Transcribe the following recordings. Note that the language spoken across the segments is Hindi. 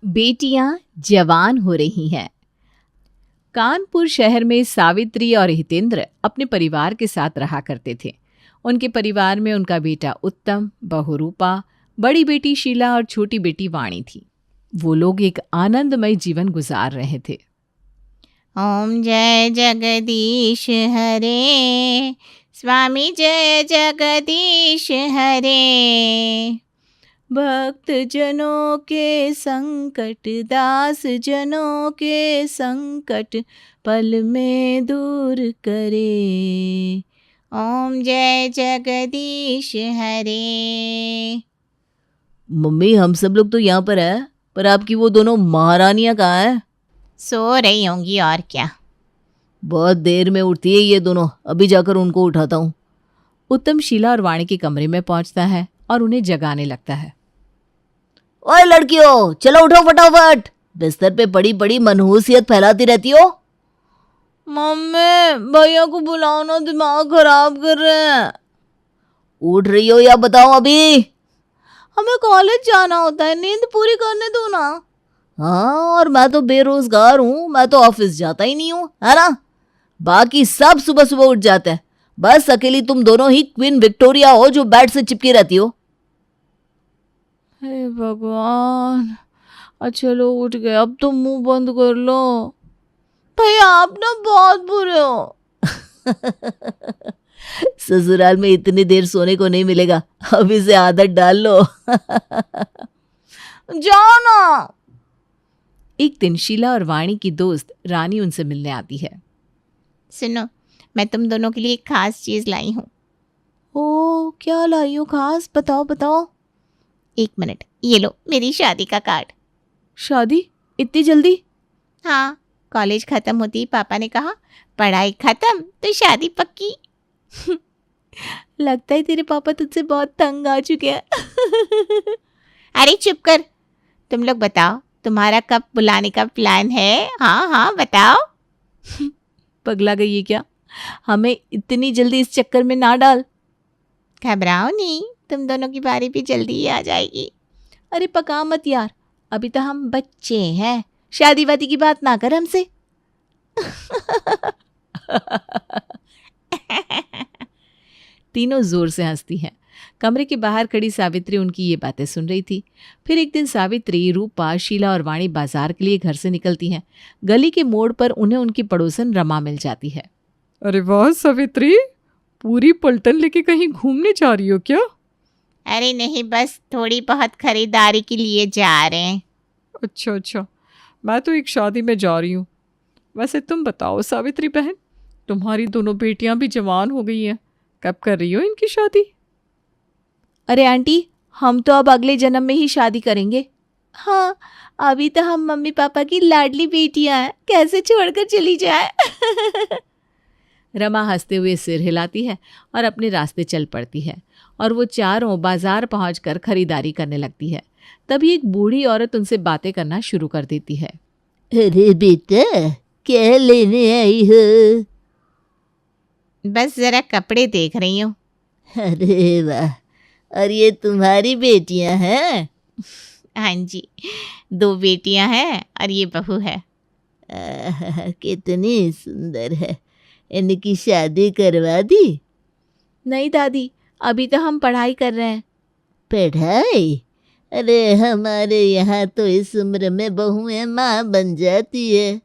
बेटियां जवान हो रही हैं। कानपुर शहर में सावित्री और हितेंद्र अपने परिवार के साथ रहा करते थे। उनके परिवार में उनका बेटा उत्तम, बहू रूपा, बड़ी बेटी शीला और छोटी बेटी वाणी थी। वो लोग एक आनंदमय जीवन गुजार रहे थे। ओम जय जगदीश हरे, स्वामी जय जगदीश हरे। भक्त जनों के संकट, दास जनों के संकट पल में दूर करे। ओम जय जगदीश हरे। मम्मी, हम सब लोग तो यहाँ पर है, पर आपकी वो दोनों महारानियाँ कहाँ हैं? सो रही होंगी और क्या। बहुत देर में उठती है ये दोनों, अभी जाकर उनको उठाता हूँ। उत्तम शीला और वाणी के कमरे में पहुंचता है और उन्हें जगाने लगता है। ओए लड़कियों, चलो उठो फटाफट, बिस्तर पे पड़ी पड़ी मनहूसियत फैलाती रहती हो। मम्मी, भैया को बुलाओ ना, दिमाग खराब कर रहे हैं। उठ रही हो या बताओ अभी? हमें कॉलेज जाना होता है, नींद पूरी करने दो ना। हाँ, और मैं तो बेरोजगार हूँ, मैं तो ऑफिस जाता ही नहीं हूँ, है ना। बाकी सब सुबह सुबह उठ जाते हैं, बस अकेली तुम दोनों ही क्वीन विक्टोरिया हो जो बेड से चिपकी रहती हो। हे भगवान, चलो उठ गए, अब तो मुंह बंद कर लो। भैया आप ना बहुत बुरे हो। ससुराल में इतनी देर सोने को नहीं मिलेगा, अभी से आदत डाल लो। जाओ ना। एक दिन शीला और वाणी की दोस्त रानी उनसे मिलने आती है। सुनो, मैं तुम दोनों के लिए एक खास चीज लाई हूँ। ओ, क्या लाई हो खास? बताओ बताओ। 1 मिनट, ये लो मेरी शादी का कार्ड। शादी? इतनी जल्दी? हाँ, कॉलेज खत्म होती ही पापा ने कहा पढ़ाई खत्म तो शादी पक्की। लगता है तेरे पापा तुझसे बहुत तंग आ चुके हैं। अरे चुप कर। तुम लोग बताओ, तुम्हारा कब बुलाने का प्लान है? हाँ हाँ बताओ। पगला गई है क्या? हमें इतनी जल्दी इस चक्कर में ना डाल। घबराओ नहीं, तुम दोनों की बारी भी जल्दी ही आ जाएगी। अरे पका मत यार, अभी तो हम बच्चे हैं, शादी वादी की बात ना कर हमसे। तीनों जोर से हंसती हैं। कमरे के बाहर खड़ी सावित्री उनकी ये बातें सुन रही थी। फिर एक दिन सावित्री, रूपा, शीला और वाणी बाजार के लिए घर से निकलती हैं। गली के मोड़ पर उन्हें उनकी पड़ोसन रमा मिल जाती है। अरे वाह सावित्री, पूरी पलटन लेके कहीं घूमने जा रही हो क्या? अरे नहीं, बस थोड़ी बहुत खरीदारी के लिए जा रहे हैं। अच्छा, मैं तो एक शादी में जा रही हूँ। वैसे तुम बताओ सावित्री बहन, तुम्हारी दोनों बेटियां भी जवान हो गई हैं, कब कर रही हो इनकी शादी? अरे आंटी, हम तो अब अगले जन्म में ही शादी करेंगे। हाँ, अभी तो हम मम्मी पापा की लाडली बेटियां हैं, कैसे छोड़कर चली जाए। रमा हंसते हुए सिर हिलाती है और अपने रास्ते चल पड़ती है और वो चारों बाजार पहुंचकर खरीदारी करने लगती है। तभी एक बूढ़ी औरत उनसे बातें करना शुरू कर देती है। अरे बेटा, क्या लेने आई हो? बस जरा कपड़े देख रही हूँ। अरे वाह, और ये तुम्हारी बेटियां हैं? हाँ जी, 2 बेटियां हैं और ये बहू है। कितनी सुंदर है, इनकी शादी करवा दी? नहीं दादी, अभी तो हम पढ़ाई कर रहे हैं। पढ़ाई? अरे हमारे यहाँ तो इस उम्र में बहुएं माँ बन जाती है,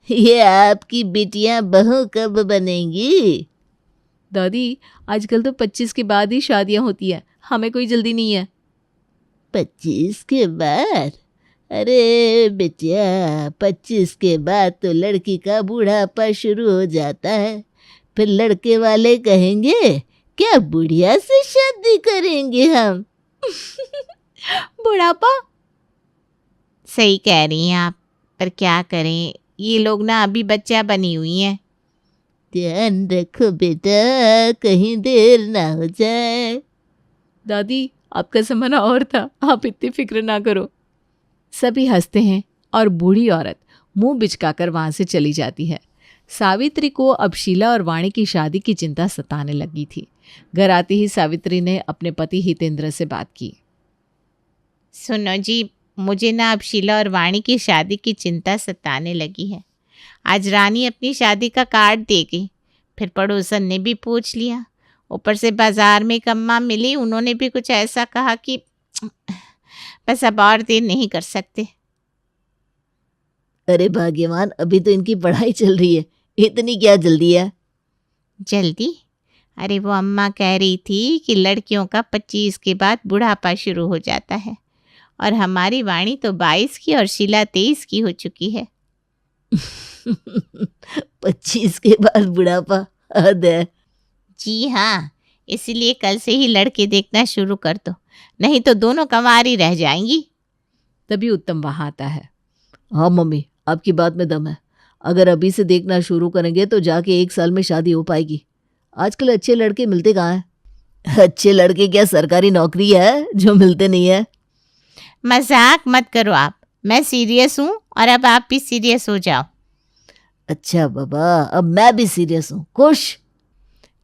ये आपकी बेटियां बहू कब बनेंगी? दादी, आजकल तो 25 के बाद ही शादियां होती हैं, हमें कोई जल्दी नहीं है। 25 के बाद? अरे बेटिया, 25 के बाद तो लड़की का बूढ़ापा शुरू हो जाता है, फिर लड़के वाले कहेंगे क्या बुढ़िया से शादी करेंगे हम। बुढ़ापा? सही कह रही हैं आप, पर क्या करें, ये लोग ना अभी बच्चा बनी हुई हैं। ध्यान रखो बेटा, कहीं देर ना हो जाए। दादी, आपका ज़माना और था, आप इतनी फिक्र ना करो। सभी हंसते हैं और बूढ़ी औरत मुंह बिचकाकर वहां से चली जाती है। सावित्री को अब शीला और वाणी की शादी की चिंता सताने लगी थी। घर आते ही सावित्री ने अपने पति हितेंद्र से बात की। सुनो जी, मुझे ना अब शीला और वाणी की शादी की चिंता सताने लगी है। आज रानी अपनी शादी का कार्ड दे गई, फिर पड़ोसन ने भी पूछ लिया, ऊपर से बाजार में एक अम्मा मिली, उन्होंने भी कुछ ऐसा कहा कि बस अब और देर नहीं कर सकते। अरे भाग्यवान, अभी तो इनकी पढ़ाई चल रही है, इतनी क्या जल्दी है? जल्दी? अरे वो अम्मा कह रही थी कि लड़कियों का 25 के बाद बुढ़ापा शुरू हो जाता है, और हमारी वाणी तो 22 की और शीला 23 की हो चुकी है। 25 के बाद बुढ़ापा? हद है। जी हाँ, इसीलिए कल से ही लड़के देखना शुरू कर दो, नहीं तो दोनों कंवारी रह जाएंगी। तभी उत्तम वहां आता है। हाँ मम्मी, आपकी बात में दम है। अगर अभी से देखना शुरू करेंगे तो जाके 1 साल में शादी हो पाएगी। आजकल अच्छे लड़के मिलते कहाँ हैं? अच्छे लड़के क्या सरकारी नौकरी है जो मिलते नहीं है? मजाक मत करो आप, मैं सीरियस हूँ और अब आप भी सीरियस हो जाओ। अच्छा बाबा, अब मैं भी सीरियस हूँ, खुश।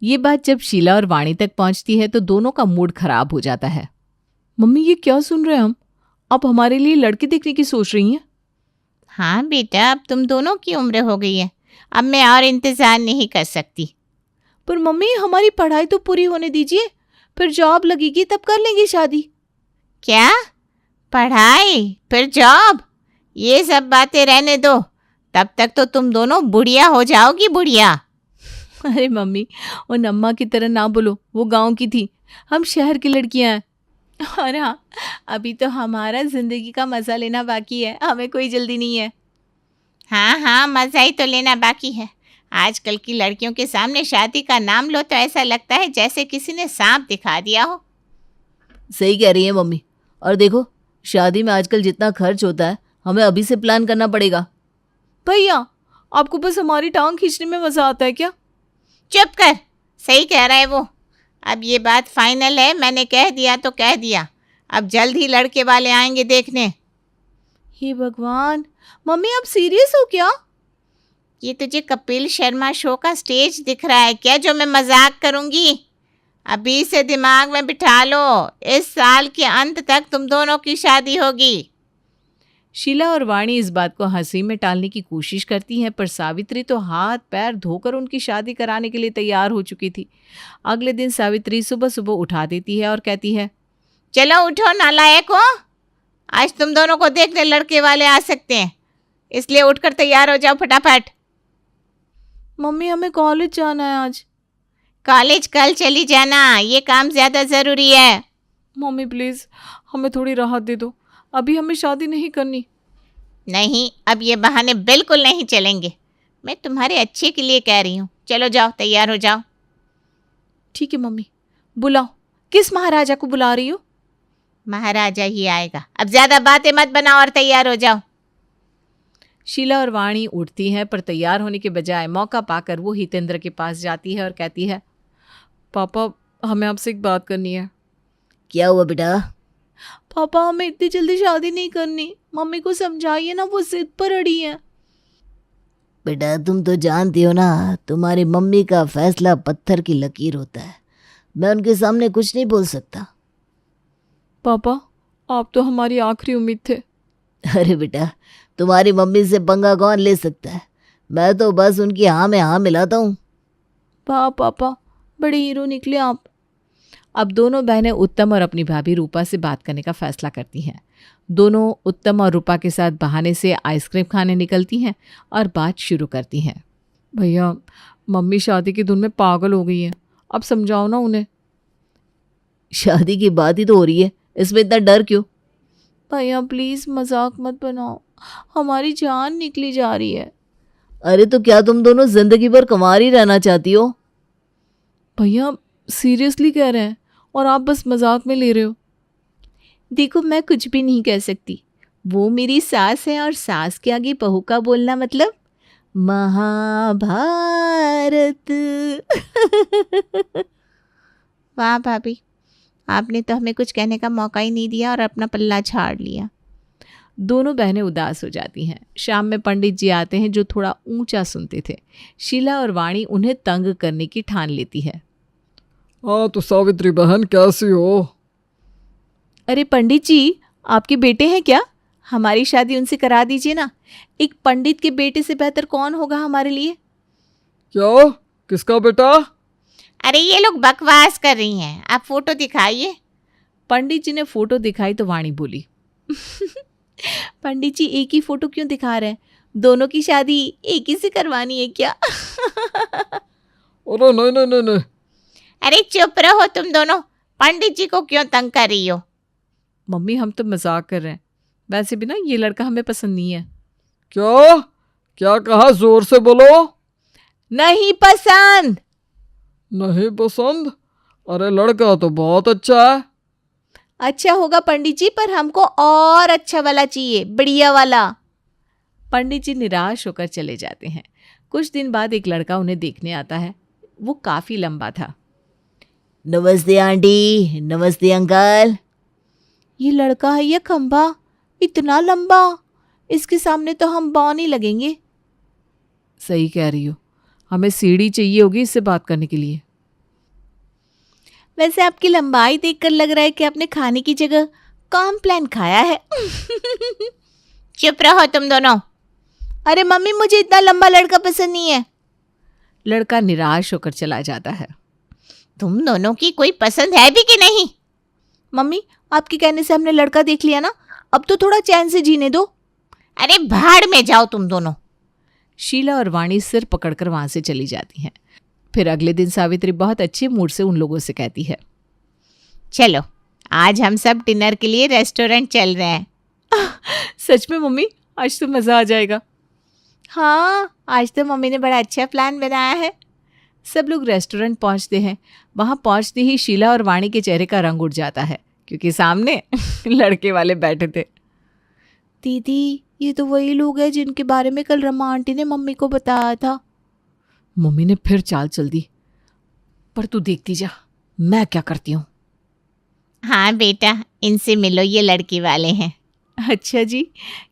ये बात जब शीला और वाणी तक पहुंचती है तो दोनों का मूड खराब हो जाता है। मम्मी, ये क्या सुन रहे हैं हम? आप हमारे लिए लड़के देखने की सोच रही हैं? हाँ बेटा, अब तुम दोनों की उम्र हो गई है, अब मैं और इंतजार नहीं कर सकती। पर मम्मी, हमारी पढ़ाई तो पूरी होने दीजिए, फिर जॉब लगेगी तब कर लेंगे शादी। क्या? पढ़ाई फिर जॉब? ये सब बातें रहने दो, तब तक तो तुम दोनों बुढ़िया हो जाओगी, बुढ़िया। अरे मम्मी, उन अम्मा की तरह ना बोलो, वो गांव की थी, हम शहर की लड़कियां हैं। और हाँ, अभी तो हमारा जिंदगी का मजा लेना बाकी है, हमें कोई जल्दी नहीं है। हाँ हाँ, मजा ही तो लेना बाकी है। आजकल की लड़कियों के सामने शादी का नाम लो तो ऐसा लगता है जैसे किसी ने सांप दिखा दिया हो। सही कह रही है मम्मी। और देखो, शादी में आजकल जितना खर्च होता है, हमें अभी से प्लान करना पड़ेगा। भैया, आपको बस हमारी टांग खींचने में मजा आता है क्या? चुप कर, सही कह रहा है वो। अब ये बात फाइनल है, मैंने कह दिया तो कह दिया। अब जल्द ही लड़के वाले आएंगे देखने। हे भगवान, मम्मी आप सीरियस हो क्या? ये तुझे कपिल शर्मा शो का स्टेज दिख रहा है क्या जो मैं मजाक करूंगी? अभी से दिमाग में बिठा लो, इस साल के अंत तक तुम दोनों की शादी होगी। शीला और वाणी इस बात को हंसी में टालने की कोशिश करती हैं, पर सावित्री तो हाथ पैर धोकर उनकी शादी कराने के लिए तैयार हो चुकी थी। अगले दिन सावित्री सुबह सुबह उठा देती है और कहती है, चलो उठो नालायक हो, आज तुम दोनों को देखने लड़के वाले आ सकते हैं, इसलिए उठकर तैयार हो जाओ फटाफट। मम्मी हमें कॉलेज जाना है आज। कॉलेज कल चली जाना, ये काम ज्यादा जरूरी है। मम्मी प्लीज हमें थोड़ी राहत दे दो, अभी हमें शादी नहीं करनी। नहीं, अब ये बहाने बिल्कुल नहीं चलेंगे, मैं तुम्हारे अच्छे के लिए कह रही हूँ। चलो जाओ, तैयार हो जाओ। ठीक है मम्मी, बुलाओ। किस महाराजा को बुला रही हो? महाराजा ही आएगा, अब ज्यादा बातें मत बनाओ और तैयार हो जाओ। शीला और वाणी उठती हैं, पर तैयार होने के बजाय मौका पाकर वो हितेंद्र के पास जाती है और कहती है, पापा, हमें आपसे एक बात करनी है। क्या हुआ बेटा? पापा हमें इतनी जल्दी शादी नहीं करनी, मम्मी को समझाइए ना, वो जिद पर अड़ी है। बेटा तुम तो जानती हो ना, तुम्हारी मम्मी का फैसला पत्थर की लकीर होता है। मैं उनके सामने कुछ नहीं बोल सकता। पापा, आप तो हमारी आखिरी उम्मीद थे। अरे बेटा, तुम्हारी मम्मी से पंगा कौन ले सकता है? मैं तो बस उनकी हाँ में हाँ मिलाता हूँ। वाह पापा, बड़े हीरो निकले आप। अब दोनों बहनें उत्तम और अपनी भाभी रूपा से बात करने का फैसला करती हैं। दोनों उत्तम और रूपा के साथ बहाने से आइसक्रीम खाने निकलती हैं और बात शुरू करती हैं। भैया, मम्मी शादी की धुन में पागल हो गई है, अब समझाओ ना उन्हें। शादी की बात ही तो हो रही है, इसमें इतना डर क्यों? भैया प्लीज मजाक मत बनाओ, हमारी जान निकली जा रही है। अरे तो क्या तुम दोनों जिंदगी भर कुंवार ही रहना चाहती हो? भैया सीरियसली कह रहे हैं और आप बस मजाक में ले रहे हो। देखो, मैं कुछ भी नहीं कह सकती, वो मेरी सास है और सास के आगे बहू का बोलना मतलब महाभारत। वाह भाभी, आपने तो हमें कुछ कहने का मौका ही नहीं दिया और अपना पल्ला झाड़ लिया। दोनों बहनें उदास हो जाती हैं। शाम में पंडित जी आते हैं जो थोड़ा ऊंचा सुनते थे। शीला और वाणी उन्हें तंग करने की ठान लेती है। हाँ तो सावित्री बहन कैसी हो? अरे पंडित जी, आपके बेटे हैं क्या? हमारी शादी उनसे करा दीजिए ना। एक पंडित के बेटे से बेहतर कौन होगा हमारे लिए। क्या? किसका बेटा? अरे ये लोग बकवास कर रही हैं, आप फोटो दिखाइए। पंडित जी ने फोटो दिखाई तो वाणी बोली, पंडित जी एक ही फोटो क्यों दिखा रहे हैं, दोनों की शादी एक ही से करवानी है क्या? अरे नहीं नहीं नहीं नहीं। अरे चुप रहो तुम दोनों, पंडित जी को क्यों तंग कर रही हो? मम्मी हम तो मजाक कर रहे हैं, वैसे भी ना ये लड़का हमें पसंद नहीं है। क्या? क्या कहा? जोर से बोलो। नहीं पसंद। नहीं पसंद? अरे लड़का तो बहुत अच्छा है। अच्छा होगा पंडित जी, पर हमको और अच्छा वाला चाहिए, बढ़िया वाला। पंडित जी निराश होकर चले जाते हैं। कुछ दिन बाद एक लड़का उन्हें देखने आता है। वो काफी लंबा था। नमस्ते आंटी, नमस्ते अंकल। ये लड़का है या खंबा, इतना लंबा, इसके सामने तो हम बौन ही लगेंगे। सही कह रही हो, हमें सीढ़ी चाहिए होगी इससे बात करने के लिए। वैसे आपकी लंबाई देखकर लग रहा है कि आपने खाने की जगह कॉम्प्लान खाया है। चुप रहो तुम दोनों। अरे मम्मी मुझे इतना लंबा लड़का पसंद नहीं है। लड़का निराश होकर चला जाता है। तुम दोनों की कोई पसंद है भी कि नहीं? मम्मी आपके कहने से हमने लड़का देख लिया ना, अब तो थोड़ा चैन से जीने दो। अरे भाड़ में जाओ तुम दोनों। शीला और वाणी सिर पकड़कर वहां से चली जाती हैं। फिर अगले दिन सावित्री बहुत अच्छे मूड से उन लोगों से कहती है, चलो आज हम सब डिनर के लिए रेस्टोरेंट चल रहे हैं। सच में मम्मी? आज तो मज़ा आ जाएगा। हाँ आज तो मम्मी ने बड़ा अच्छा प्लान बनाया है। सब लोग रेस्टोरेंट पहुंचते हैं। वहां पहुंचते ही शीला और वाणी के चेहरे का रंग उड़ जाता है, क्योंकि सामने लड़के वाले बैठे थे। दीदी ये तो वही लोग हैं जिनके बारे में कल रमा आंटी ने मम्मी को बताया था। मम्मी ने फिर चाल चल दी, पर तू देखती जा मैं क्या करती हूँ। हाँ बेटा, इनसे मिलो, ये लड़की वाले हैं। अच्छा जी,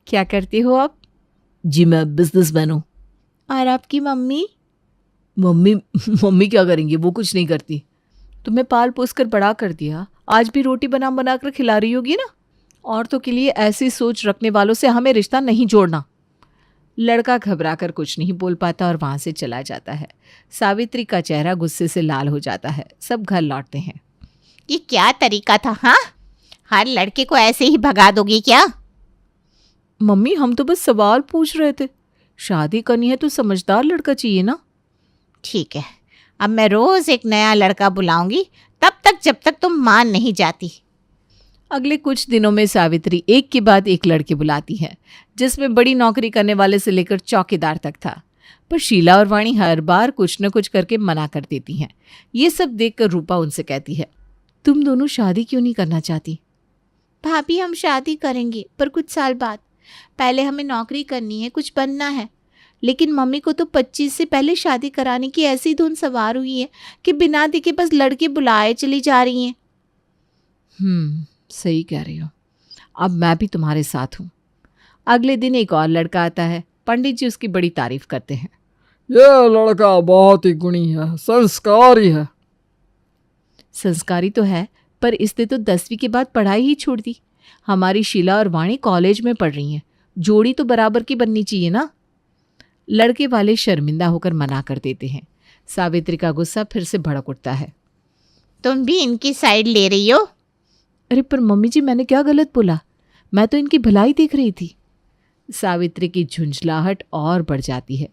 क्या करती हो आप? जी मैं बिजनेसमैन हूँ। और आपकी मम्मी? मम्मी क्या करेंगी, वो कुछ नहीं करती। तुम्हें पाल पोस कर बड़ा कर दिया, आज भी रोटी बना बना कर खिला रही होगी ना। औरतों के लिए ऐसी सोच रखने वालों से हमें रिश्ता नहीं जोड़ना। लड़का घबराकर कुछ नहीं बोल पाता और वहां से चला जाता है। सावित्री का चेहरा गुस्से से लाल हो जाता है। सब घर लौटते हैं। ये क्या तरीका था? हाँ, हर लड़के को ऐसे ही भगा दोगी क्या? मम्मी हम तो बस सवाल पूछ रहे थे, शादी करनी है तो समझदार लड़का चाहिए ना। ठीक है, अब मैं रोज एक नया लड़का बुलाऊंगी, तब तक जब तक तुम मान नहीं जाती। अगले कुछ दिनों में सावित्री एक के बाद एक लड़के बुलाती है, जिसमें बड़ी नौकरी करने वाले से लेकर चौकीदार तक था। पर शीला और वाणी हर बार कुछ न कुछ करके मना कर देती हैं। ये सब देखकर रूपा उनसे कहती है, तुम दोनों शादी क्यों नहीं करना चाहती? भाभी हम शादी करेंगे, पर कुछ साल बाद। पहले हमें नौकरी करनी है, कुछ बनना है। लेकिन मम्मी को तो 25 से पहले शादी कराने की ऐसी धुन सवार हुई है कि बिना देखे बस लड़के बुलाए चली जा रही हैं। सही कह रही हो, अब मैं भी तुम्हारे साथ हूँ। अगले दिन एक और लड़का आता है। पंडित जी उसकी बड़ी तारीफ करते हैं। ये लड़का बहुत ही गुणी है, संस्कारी है। संस्कारी तो है, पर इसने तो 10वीं के बाद पढ़ाई ही छोड़ दी। हमारी शीला और वाणी कॉलेज में पढ़ रही हैं, जोड़ी तो बराबर की बननी चाहिए ना। लड़के वाले शर्मिंदा होकर मना कर देते हैं। सावित्री का गुस्सा फिर से भड़क उठता है। तुम भी इनकी साइड ले रही हो? अरे पर मम्मी जी मैंने क्या गलत बोला, मैं तो इनकी भलाई देख रही थी। सावित्री की झुंझलाहट और बढ़ जाती है।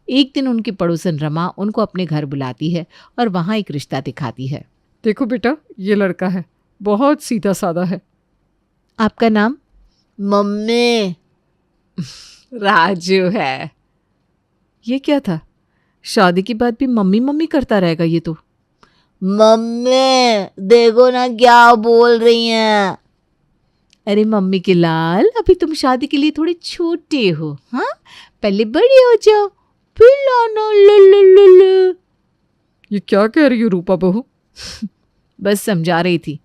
एक दिन उनकी पड़ोसन रमा उनको अपने घर बुलाती है और वहाँ एक रिश्ता दिखाती है। देखो बेटा, ये लड़का है, बहुत सीधा साधा है। आपका नाम? मम्मी। राजू है। ये क्या था, शादी के बाद भी मम्मी मम्मी करता रहेगा ये तो। मम्मी देखो ना क्या बोल रही हैं। अरे मम्मी के लाल, अभी तुम शादी के लिए थोड़े छोटे हो। हाँ, पहले बड़े हो जाओ फिर लाना। ल। ये क्या कह रही हो रूपा बहू? बस समझा रही थी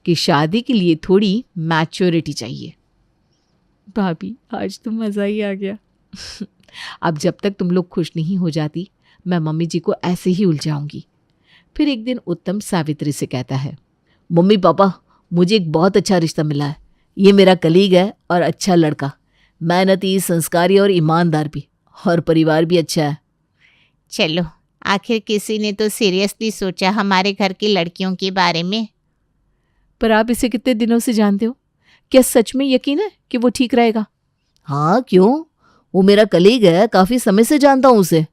कि शादी के लिए थोड़ी मैच्योरिटी चाहिए। भाभी आज तो मज़ा ही आ गया। अब जब तक तुम लोग खुश नहीं हो जाती, मैं मम्मी जी को ऐसे ही उलझाऊंगी। फिर एक दिन उत्तम सावित्री से कहता है, मम्मी पापा मुझे एक बहुत अच्छा रिश्ता मिला है, ये मेरा कलीग है और अच्छा लड़का, मेहनती, संस्कारी और ईमानदार भी, और परिवार भी अच्छा है। चलो, आखिर किसी ने तो सीरियसली सोचा हमारे घर की लड़कियों के बारे में। पर आप इसे कितने दिनों से जानते हो? क्या सच में यकीन है कि वो ठीक रहेगा? हाँ, क्यों? वो मेरा कलीग है, काफी समय से जानता हूँ उसे।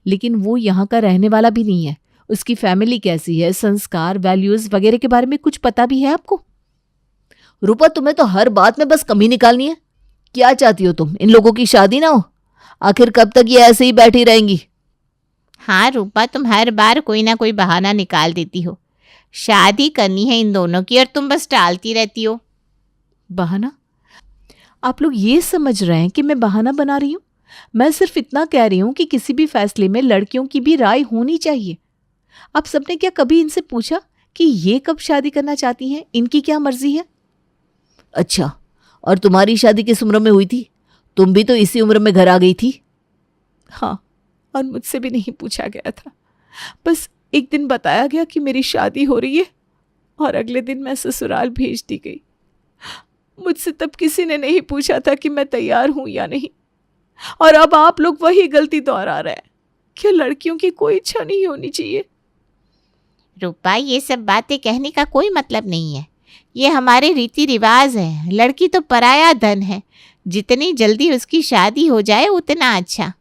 लेकिन वो यहाँ का रहने वाला भी नहीं है। उसकी फैमिली कैसी है, संस्कार, वैल्यूज वगैरह के बारे में कुछ पता भी है आपको? रूपा, तुम्हें तो हर बात में बस कमी निकालनी है। क्या चाहती हो तुम? इन लोगों की शादी ना हो? आखिर कब तक ये ऐसे ही बैठी रहेंगी? हाँ रूपा, तुम हर बार कोई ना कोई बहाना निकाल देती हो। शादी करनी है इन दोनों की और तुम बस टालती रहती हो। बहाना? आप लोग ये समझ रहे हैं कि मैं बहाना बना रही हूँ? मैं सिर्फ इतना कह रही हूँ कि किसी भी फैसले में लड़कियों की भी राय होनी चाहिए। आप सबने क्या कभी इनसे पूछा कि ये कब शादी करना चाहती हैं, इनकी क्या मर्जी है? अच्छा, और तुम्हारी शादी किस उम्र में हुई थी? तुम भी तो इसी उम्र में घर आ गई थी। हाँ, और मुझसे भी नहीं पूछा गया था। बस एक दिन बताया गया कि मेरी शादी हो रही है और अगले दिन मैं ससुराल भेज दी गई। मुझसे तब किसी ने नहीं पूछा था कि मैं तैयार हूं या नहीं। और अब आप लोग वही गलती दोहरा रहे हैं। क्या लड़कियों की कोई इच्छा नहीं होनी चाहिए? रूपा, ये सब बातें कहने का कोई मतलब नहीं है। ये हमारे रीति रिवाज है। लड़की तो पराया धन है, जितनी जल्दी उसकी शादी हो जाए उतना अच्छा।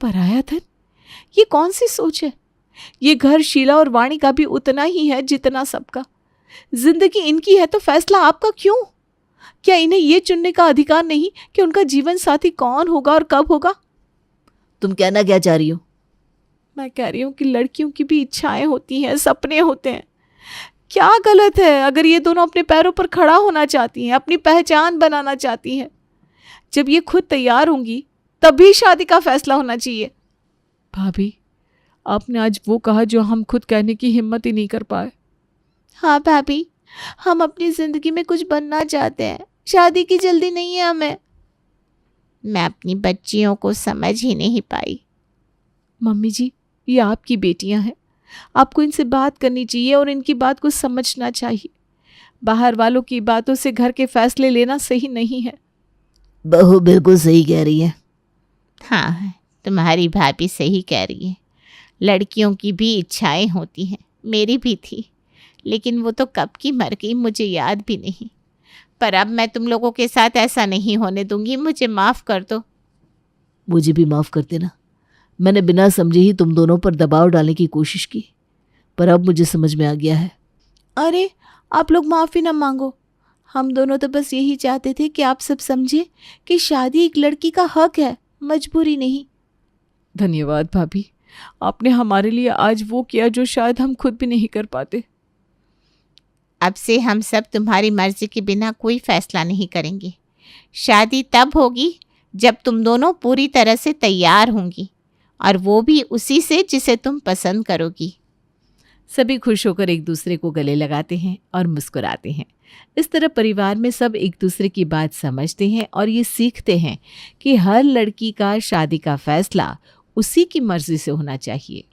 पराया धन? ये कौन सी सोच है? ये घर शीला और वाणी का भी उतना ही है जितना सबका। जिंदगी इनकी है तो फैसला आपका क्यों? क्या इन्हें ये चुनने का अधिकार नहीं कि उनका जीवन साथी कौन होगा और कब होगा? तुम कहना क्या चाह रही हो? मैं कह रही हूं कि लड़कियों की भी इच्छाएं होती हैं, सपने होते हैं। क्या गलत है अगर ये दोनों अपने पैरों पर खड़ा होना चाहती हैं, अपनी पहचान बनाना चाहती हैं? जब ये खुद तैयार होंगी तभी शादी का फैसला होना चाहिए। भाभी, आपने आज वो कहा जो हम खुद कहने की हिम्मत ही नहीं कर पाए। हाँ भाभी, हम अपनी जिंदगी में कुछ बनना चाहते हैं। शादी की जल्दी नहीं है हमें। मैं अपनी बच्चियों को समझ ही नहीं पाई। मम्मी जी, ये आपकी बेटियां हैं। आपको इनसे बात करनी चाहिए और इनकी बात को समझना चाहिए। बाहर वालों की बातों से घर के फैसले लेना सही नहीं है। बहू बिल्कुल सही कह रही है। हाँ, तुम्हारी भाभी सही कह रही है। लड़कियों की भी इच्छाएं होती हैं, मेरी भी थी, लेकिन वो तो कब की मर गई मुझे याद भी नहीं। पर अब मैं तुम लोगों के साथ ऐसा नहीं होने दूंगी। मुझे माफ़ कर दो। मुझे भी माफ़ कर देना। मैंने बिना समझे ही तुम दोनों पर दबाव डालने की कोशिश की, पर अब मुझे समझ में आ गया है। अरे, आप लोग माफ़ी ना मांगो। हम दोनों तो बस यही चाहते थे कि आप सब समझे कि शादी एक लड़की का हक है, मजबूरी नहीं। धन्यवाद भाभी, आपने हमारे लिए आज वो किया जो शायद हम खुद भी नहीं कर पाते। अब से हम सब तुम्हारी मर्जी के बिना कोई फैसला नहीं करेंगे। शादी तब होगी जब तुम दोनों पूरी तरह से तैयार होंगी, और वो भी उसी से जिसे तुम पसंद करोगी। सभी खुश होकर एक दूसरे को गले लगाते हैं और मुस्कुराते हैं। इस तरह परिवार में सब एक दूसरे की बात समझते हैं और ये सीखते हैं कि हर लड़की का शादी का फैसला उसी की मर्जी से होना चाहिए।